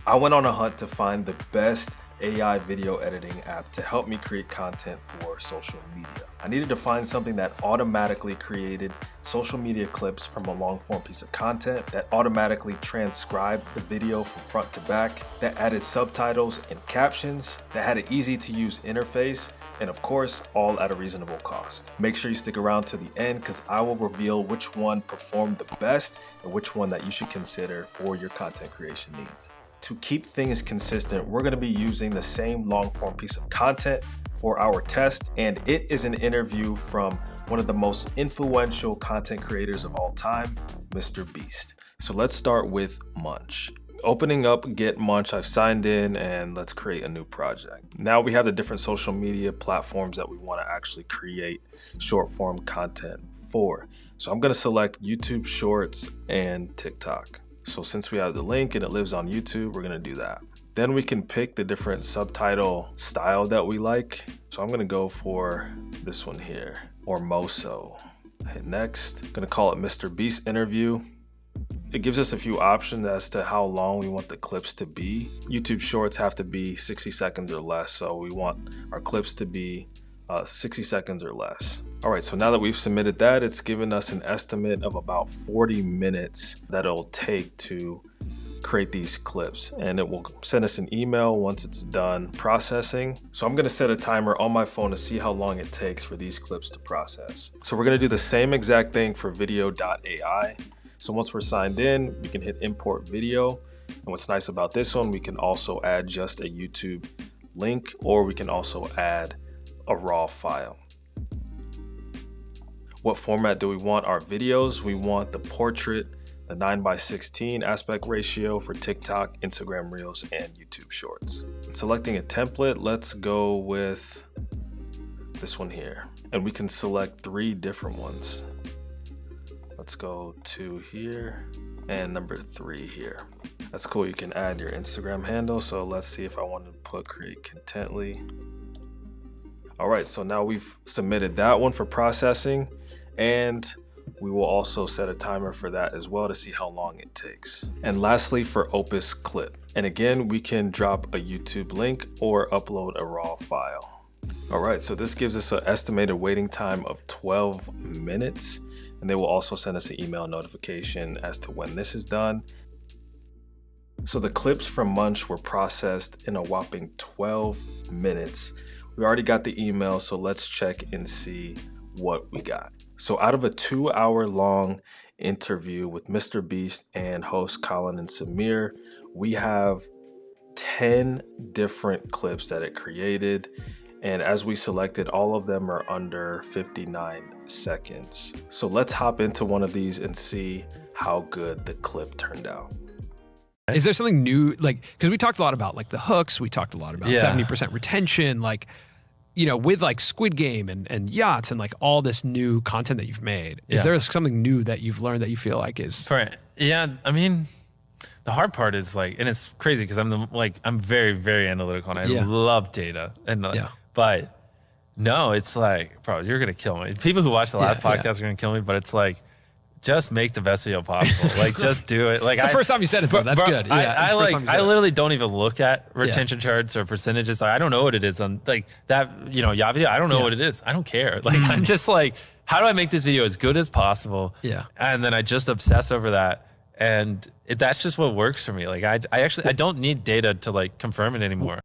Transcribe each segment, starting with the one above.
I went on a hunt to find the best AI video editing app to help me create content for social media. I needed to find something that automatically created social media clips from a long form piece of content, that automatically transcribed the video from front to back, that added subtitles and captions, that had an easy to use interface, and of course, all at a reasonable cost. Make sure you stick around to the end because I will reveal which one performed the best and which one that you should consider for your content creation needs. To keep things consistent, we're going to be using the same long form piece of content for our test, and it is an interview from one of the most influential content creators of all time, Mr. Beast. So let's start with Munch. Opening up Get Munch, I've signed in and let's create a new project. Now we have the different social media platforms that we want to actually create short form content for. So I'm going to select YouTube Shorts and TikTok. So since we have the link and it lives on YouTube, we're gonna do that. Then we can pick the different subtitle style that we like. So I'm gonna go for this one here, or Moso. Hit next, I'm gonna call it Mr. Beast Interview. It gives us a few options as to how long we want the clips to be. YouTube Shorts have to be 60 seconds or less, so we want our clips to be 60 seconds or less. All right, so now that we've submitted that, it's given us an estimate of about 40 minutes that it'll take to create these clips, and it will send us an email once it's done processing. So I'm gonna set a timer on my phone to see how long it takes for these clips to process. So we're gonna do the same exact thing for video.ai. So once we're signed in, we can hit import video. And what's nice about this one, we can also add just a YouTube link, or we can also add a raw file. What format do we want our videos? We want the portrait, the 9:16 aspect ratio for TikTok, Instagram Reels, and YouTube Shorts. Selecting a template, let's go with this one here. And we can select 3 different ones. Let's go to here and number 3 here. That's cool, you can add your Instagram handle. So let's see if I want to put create contently. All right, so now we've submitted that one for processing, and we will also set a timer for that as well to see how long it takes. And lastly, for Opus Clip. And again, we can drop a YouTube link or upload a raw file. All right, so this gives us an estimated waiting time of 12 minutes, and they will also send us an email notification as to when this is done. So the clips from Munch were processed in a whopping 12 minutes. We already got the email, so let's check and see what we got. So out of a 2-hour-long interview with Mr. Beast and host Colin and Samir, we have 10 different clips that it created. And as we selected, all of them are under 59 seconds. So let's hop into one of these and see how good the clip turned out. Is there something new, like, because we talked a lot about like the hooks, we talked a lot about 70% retention, like, you know, with like Squid Game and yachts and like all this new content that you've made, is there something new that you've learned that you feel like is? I mean, the hard part is like, and it's crazy because I'm very, very analytical and I love data. And but no, it's like, bro, you're going to kill me. People who watch the last podcast are going to kill me, but it's like, just make the best video possible. Like, just do it. Like, it's the first time you said it, bro. That's good. I literally don't even look at retention charts or percentages. Like, I don't know what it is on like that, you know, yacht video. I don't know what it is. I don't care. Like, I'm just like, how do I make this video as good as possible? Yeah. And then I just obsess over that. And that's just what works for me. Like, I don't need data to like confirm it anymore.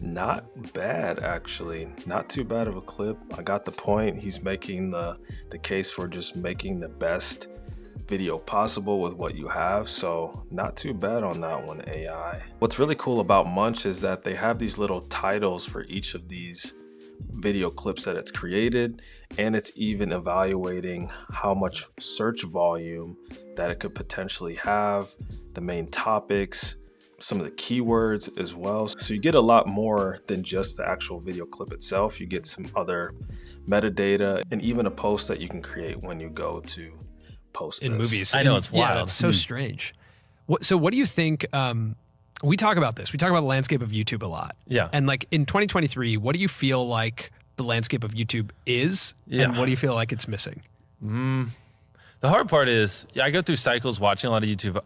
Not bad, actually. Not too bad of a clip. I got the point. He's making the case for just making the best video possible with what you have. So not too bad on that one, AI. What's really cool about Munch is that they have these little titles for each of these video clips that it's created, and it's even evaluating how much search volume that it could potentially have, the main topics, some of the keywords as well. So you get a lot more than just the actual video clip itself. You get some other metadata and even a post that you can create when you go to post in this. Movies. I know, it's wild. Yeah, it's so strange. So what do you think, we talk about this, we talk about the landscape of YouTube a lot. Yeah. And like in 2023, what do you feel like the landscape of YouTube is? And what do you feel like it's missing? The hard part is I go through cycles watching a lot of YouTube.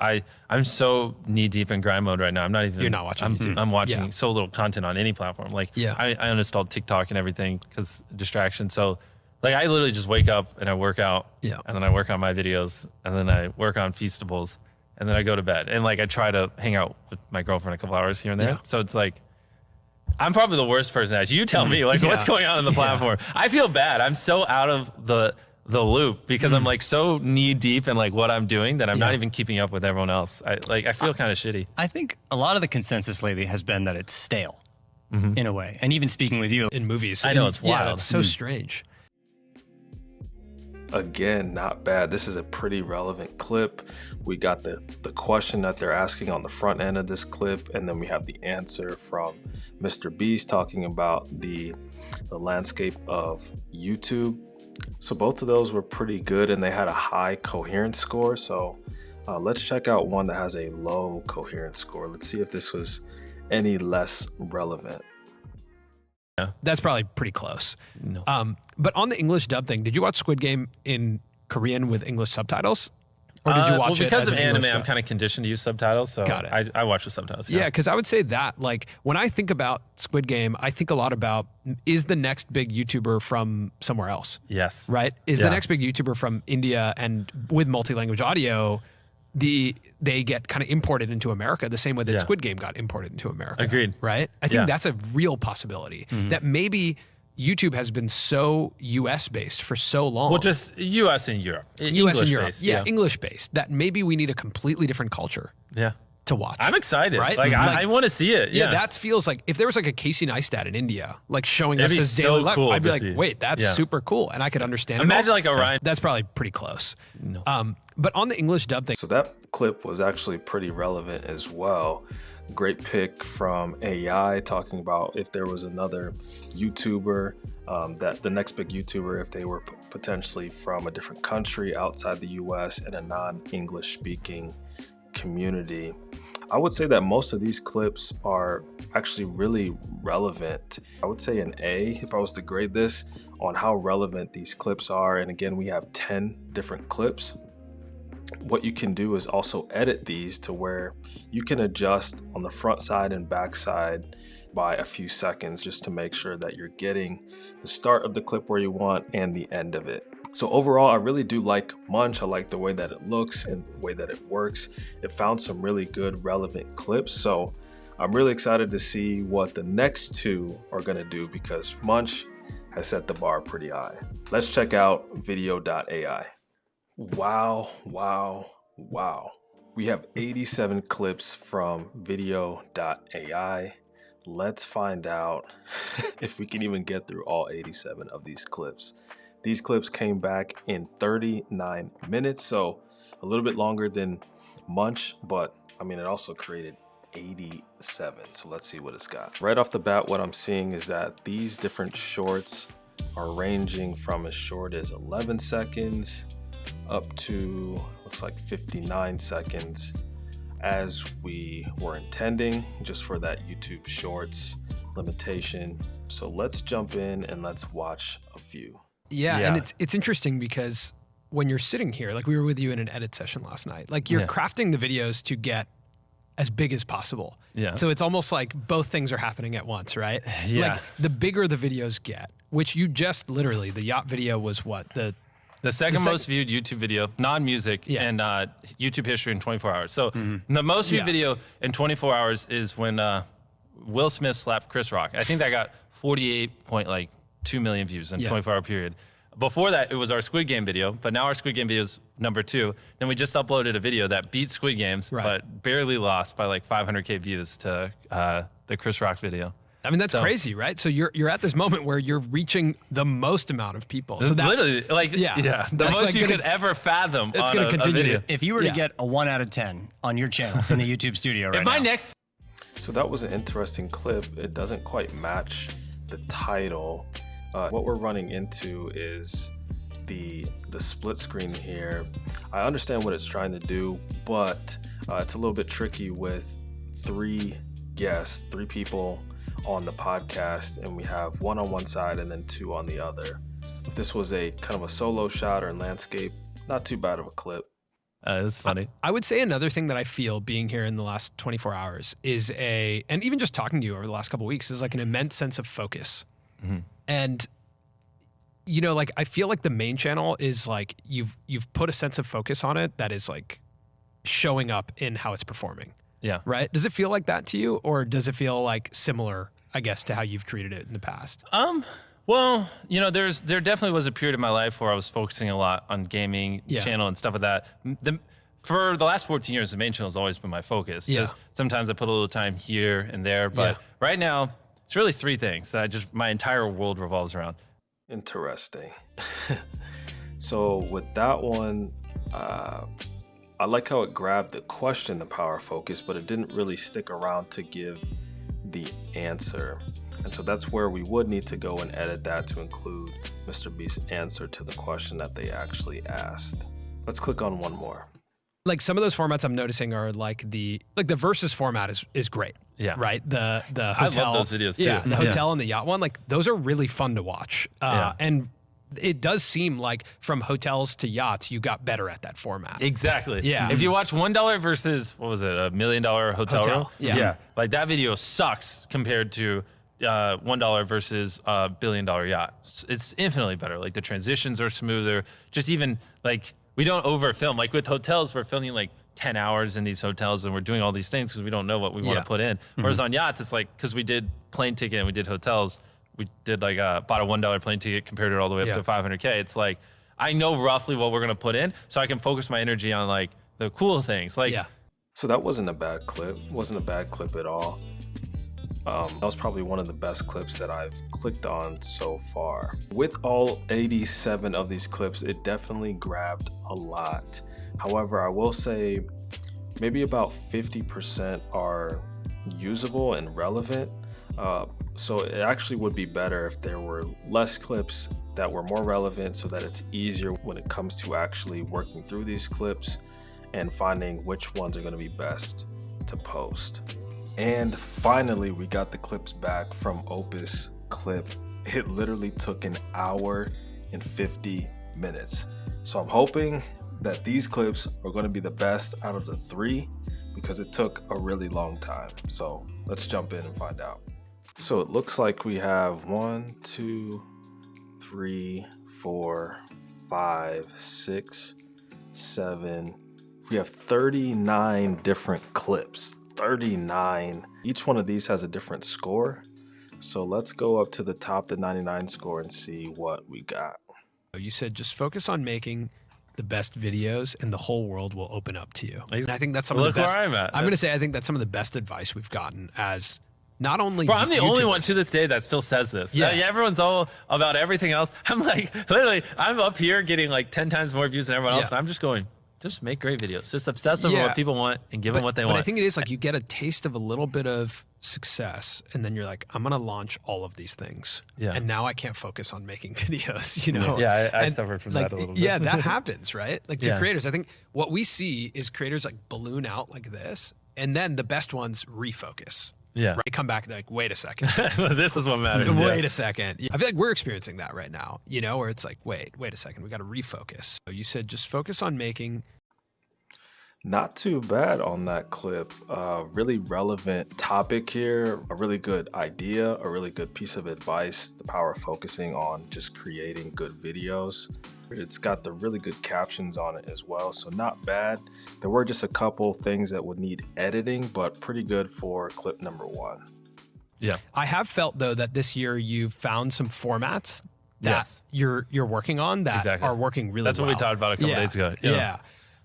I'm so knee deep in grind mode right now. I'm not even. You're not watching YouTube. I'm watching so little content on any platform. Like I uninstalled TikTok and everything because distraction. So like I literally just wake up and I work out. And then I work on my videos and then I work on Feastables and then I go to bed. And like I try to hang out with my girlfriend a couple hours here and there. So it's like I'm probably the worst person at. You tell me like what's going on in the platform. I feel bad. I'm so out of the loop because I'm like so knee deep in like what I'm doing that I'm not even keeping up with everyone else. I feel kind of shitty. I think a lot of the consensus lately has been that it's stale in a way. And even speaking with you in movies, I know it's wild. Yeah, it's so strange. Again, not bad. This is a pretty relevant clip. We got the question that they're asking on the front end of this clip, and then we have the answer from Mr. Beast talking about the landscape of YouTube. So both of those were pretty good, and they had a high coherence score. So let's check out one that has a low coherence score. Let's see if this was any less relevant. Yeah, that's probably pretty close. No. But on the English dub thing, did you watch Squid Game in Korean with English subtitles? Or did you watch it because as of an anime, English I'm dub? kind of conditioned to use subtitles, so Got it. I watch the subtitles. Yeah, because I would say that, like, when I think about Squid Game, I think a lot about, is the next big YouTuber from somewhere else? Yes. Right? Is the next big YouTuber from India, and with multi-language audio, they get kind of imported into America the same way that Squid Game got imported into America. Agreed. Right? I think that's a real possibility, that maybe YouTube has been so US based for so long. Well, just US and Europe. US and Europe. English-based, Yeah, English based. That maybe we need a completely different culture to watch. I'm excited. Right? Like, I want to see it. Yeah, that feels like if there was like a Casey Neistat in India, like showing us It'd be his so daily life, cool I'd be to like, see. wait, that's super cool. And I could understand it. Imagine like Orion. That's probably pretty close. No. But on the English dub thing. So that clip was actually pretty relevant as well. Great pick from AI talking about if there was another YouTuber, that the next big YouTuber, if they were potentially from a different country outside the US and a non-English speaking community. I would say that most of these clips are actually really relevant. I would say an A if I was to grade this on how relevant these clips are. And again, we have 10 different clips. What you can do is also edit these to where you can adjust on the front side and back side by a few seconds just to make sure that you're getting the start of the clip where you want and the end of it. So overall, I really do like Munch. I like the way that it looks and the way that it works. It found some really good relevant clips. So I'm really excited to see what the next two are gonna do because Munch has set the bar pretty high. Let's check out video.ai. Wow. We have 87 clips from video.ai. Let's find out if we can even get through all 87 of these clips. These clips came back in 39 minutes, so a little bit longer than Munch, but I mean, it also created 87. So let's see what it's got. Right off the bat, what I'm seeing is that these different shorts are ranging from as short as 11 seconds up to looks like 59 seconds as we were intending just for that YouTube Shorts limitation. So let's jump in and let's watch a few. Yeah, and it's interesting because when you're sitting here, like we were with you in an edit session last night, like you're crafting the videos to get as big as possible. Yeah. So it's almost like both things are happening at once, right? Yeah. Like the bigger the videos get, which you just literally, the yacht video was what? The second most viewed YouTube video, non-music, and YouTube history in 24 hours. So the most viewed video in 24 hours is when Will Smith slapped Chris Rock. I think that got 48.2 million views in a 24-hour period. Before that, it was our Squid Game video, but now our Squid Game video is number 2. Then we just uploaded a video that beat Squid Games, but barely lost by like 500K views to the Chris Rock video. I mean, that's crazy, right? So you're at this moment where you're reaching the most amount of people. So that, literally, like, the most you could ever fathom. It's going to continue. If you were to get a 1 out of 10 on your channel in the YouTube studio right now. So that was an interesting clip. It doesn't quite match the title. What we're running into is the split screen here. I understand what it's trying to do, but it's a little bit tricky with 3 guests, 3 people on the podcast, and we have 1 on one side and then 2 on the other. If this was a kind of a solo shot or landscape Not too bad of a clip. It was funny. I would say another thing that I feel being here in the last 24 hours is and even just talking to you over the last couple of weeks, is like an immense sense of focus. Mm-hmm. And, you know, like I feel like the main channel is like you've put a sense of focus on it that is like showing up in how it's performing. Yeah. Right? Does it feel like that to you, or does it feel like similar, I guess, to how you've treated it in the past? Well, you know, there definitely was a period in my life where I was focusing a lot on gaming channel and stuff like that. For the last 14 years, the main channel has always been my focus. Just sometimes I put a little time here and there, but right now it's really three things that my entire world revolves around. Interesting. So with that one, I like how it grabbed the question, the power focus, but it didn't really stick around to give the answer. And so that's where we would need to go and edit that to include Mr. Beast's answer to the question that they actually asked. Let's click on one more. Like some of those formats I'm noticing are like the versus format is great. Yeah. Right. The hotel. I love those videos too. Yeah. The hotel and the yacht one, like those are really fun to watch. And it does seem like from hotels to yachts, you got better at that format. Exactly. Yeah. If you watch $1 versus, what was it, $1 million hotel room? Yeah. Like that video sucks compared to $1 versus $1 billion yacht. It's infinitely better. Like the transitions are smoother. Just even like we don't overfilm. Like with hotels, we're filming like 10 hours in these hotels and we're doing all these things because we don't know what we want to put in. Whereas on yachts, it's like, because we did plane ticket and we did hotels, we did like bought a $1 plane ticket, compared it all the way up to 500K. It's like, I know roughly what we're going to put in, so I can focus my energy on like the cool things. Like, So that wasn't a bad clip. Wasn't a bad clip at all. That was probably one of the best clips that I've clicked on so far. With all 87 of these clips, it definitely grabbed a lot. However, I will say maybe about 50% are usable and relevant. So it actually would be better if there were less clips that were more relevant so that it's easier when it comes to actually working through these clips and finding which ones are going to be best to post. And finally, we got the clips back from Opus Clip. It literally took an hour and 50 minutes. So I'm hoping that these clips are going to be the best out of the three because it took a really long time. So let's jump in and find out. So it looks like we have 1, 2, 3, 4, 5, 6, 7. We have 39 different clips. 39. Each one of these has a different score. So let's go up to the top, the 99 score, and see what we got. You said just focus on making the best videos and the whole world will open up to you. And I think that's some of the best. Look where I'm at. I'm going to say I think that's some of the best advice we've gotten as not only Bro, I'm the only YouTubers. one to this day that still says this. Yeah. Everyone's all about everything else. I'm like, literally, I'm up here getting like 10 times more views than everyone else. And I'm just going, just make great videos. Just obsess over what people want and give them what they want. But I think it is like you get a taste of a little bit of success and then you're like, I'm going to launch all of these things. Yeah. And now I can't focus on making videos, you know? Yeah, I suffered from that a little bit. Yeah, that happens, right? Like to creators, I think what we see is creators like balloon out like this and then the best ones refocus. Yeah. Right. Come back, they're like, wait a second. This is what matters. Wait a second. I feel like we're experiencing that right now, you know, where it's like, wait a second. We got to refocus. So you said just focus on making. Not too bad on that clip. Really relevant topic here. A really good idea, a really good piece of advice. The power of focusing on just creating good videos. It's got the really good captions on it as well, so not bad. There were just a couple things that would need editing, but pretty good for clip number 1. Yeah. I have felt though that this year you've found some formats that you're working on that are working really well. That's what we talked about a couple days ago. Yeah.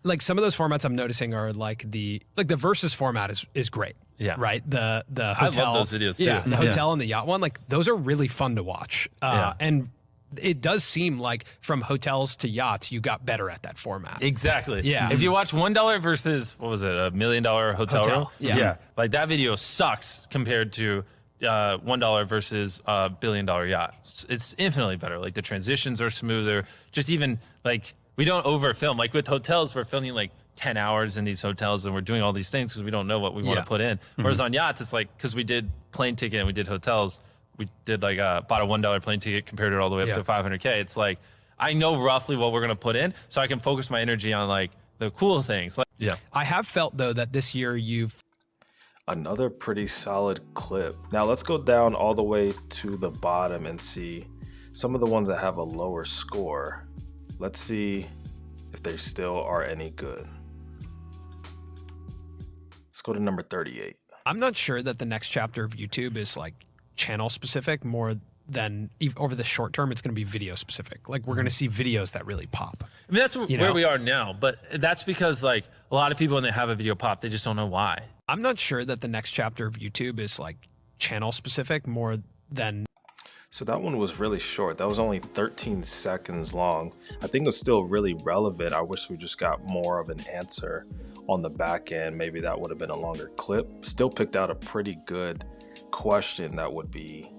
Like some of those formats I'm noticing are like the versus format is great. Yeah. Right. The hotel. I love those videos too. Yeah. The hotel and the yacht one, like those are really fun to watch. And it does seem like from hotels to yachts, you got better at that format. Exactly. Yeah. If you watch $1 versus, what was it, $1 million hotel room? Yeah. Like that video sucks compared to $1 versus $1 billion yacht. It's infinitely better. Like the transitions are smoother. Just even like we don't overfilm. Like with hotels, we're filming like 10 hours in these hotels and we're doing all these things because we don't know what we want to put in. Whereas on yachts, it's like, because we did plane ticket and we did hotels, we did like bought a $1 plane ticket, compared it all the way up to 500K. It's like, I know roughly what we're going to put in, so I can focus my energy on like the cool things. Like, yeah. I have felt though that this year you've Another pretty solid clip. Now let's go down all the way to the bottom and see some of the ones that have a lower score. Let's see if they still are any good. Let's go to number 38. I'm not sure that the next chapter of YouTube is like channel specific more than over the short term. It's going to be video specific. Like we're going to see videos that really pop. I mean, that's where we are now, but that's because like a lot of people when they have a video pop, they just don't know why. I'm not sure that the next chapter of YouTube is like channel specific more than. So that one was really short. That was only 13 seconds long. I think it's still really relevant. I wish we just got more of an answer on the back end. Maybe that would have been a longer clip. Still picked out a pretty good question that would be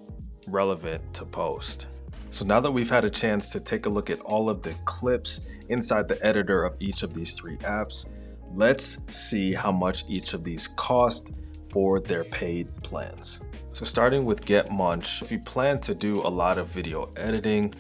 relevant to post. So now that we've had a chance to take a look at all of the clips inside the editor of each of these 3 apps, let's see how much each of these cost for their paid plans. So starting with Get Munch, if you plan to do a lot of video editing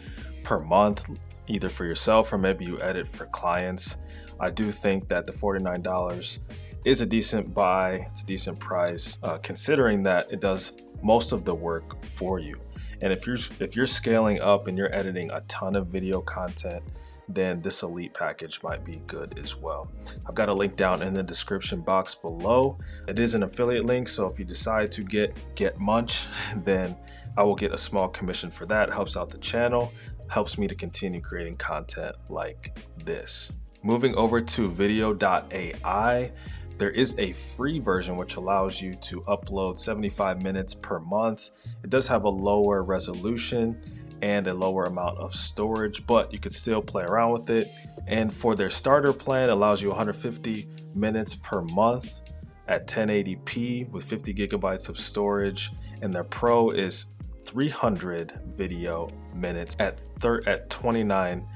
per month, either for yourself or maybe you edit for clients, I do think that the $49 is a decent buy. It's a decent price, considering that it does most of the work for you. And if you're scaling up and you're editing a ton of video content, then this elite package might be good as well. I've got a link down in the description box below. It is an affiliate link, so if you decide to get Munch, then I will get a small commission for that. It helps out the channel, helps me to continue creating content like this. Moving over to video.ai, there is a free version which allows you to upload 75 minutes per month. It does have a lower resolution and a lower amount of storage, but you could still play around with it. And for their starter plan, it allows you 150 minutes per month at 1080p with 50 gigabytes of storage. And their Pro is 300 video minutes at $29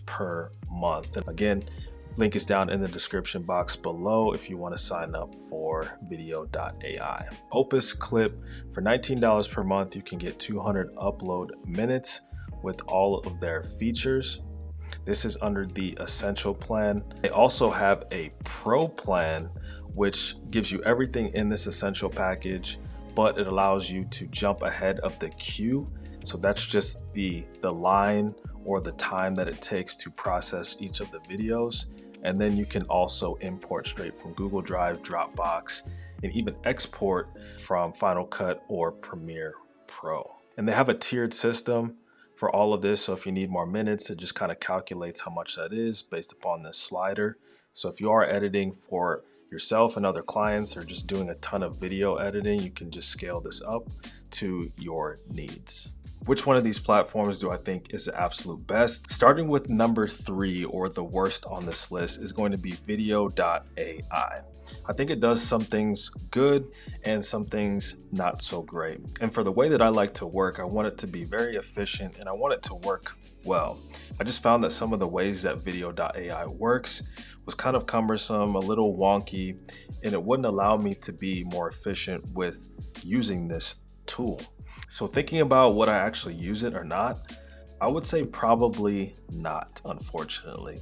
per month. And again, link is down in the description box below if you want to sign up for video.ai. Opus Clip, for $19 per month, you can get 200 upload minutes with all of their features. This is under the Essential plan. They also have a Pro plan, which gives you everything in this Essential package, but it allows you to jump ahead of the queue. So that's just the line or the time that it takes to process each of the videos. And then you can also import straight from Google Drive, Dropbox, and even export from Final Cut or Premiere Pro. And they have a tiered system for all of this. So if you need more minutes, it just kind of calculates how much that is based upon this slider. So if you are editing for yourself and other clients or just doing a ton of video editing, you can just scale this up to your needs. Which one of these platforms do I think is the absolute best? Starting with number 3, or the worst on this list, is going to be video.ai. I think it does some things good and some things not so great. And for the way that I like to work, I want it to be very efficient and I want it to work well. I just found that some of the ways that video.ai works was kind of cumbersome, a little wonky, and it wouldn't allow me to be more efficient with using this tool. So thinking about would I actually use it or not, I would say probably not, unfortunately.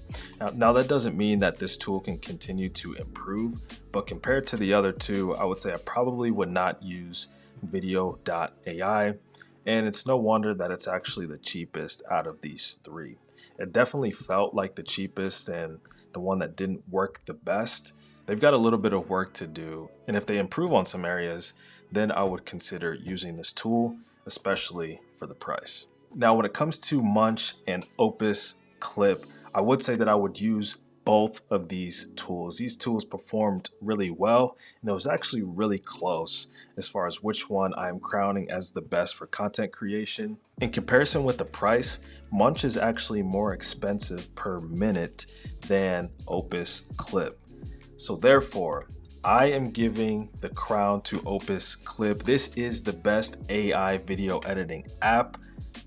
Now that doesn't mean that this tool can continue to improve, but compared to the other two, I would say I probably would not use video.ai. And it's no wonder that it's actually the cheapest out of these 3. It definitely felt like the cheapest and the one that didn't work the best. They've got a little bit of work to do, and if they improve on some areas, then I would consider using this tool, especially for the price. Now, when it comes to Munch and Opus Clip, I would say that I would use both of these tools. These tools performed really well, and it was actually really close as far as which one I am crowning as the best for content creation. In comparison with the price, Munch is actually more expensive per minute than Opus Clip. So therefore, I am giving the crown to Opus Clip. This is the best AI video editing app,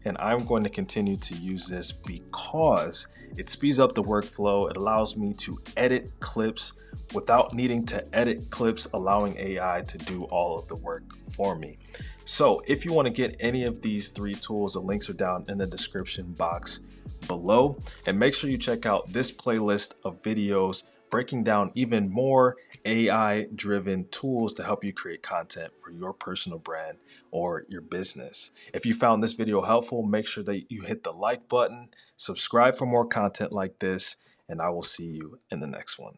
and I'm going to continue to use this because it speeds up the workflow. It allows me to edit clips without needing to edit clips, allowing AI to do all of the work for me. So if you want to get any of these 3 tools, the links are down in the description box below. And make sure you check out this playlist of videos breaking down even more AI-driven tools to help you create content for your personal brand or your business. If you found this video helpful, make sure that you hit the like button, subscribe for more content like this, and I will see you in the next one.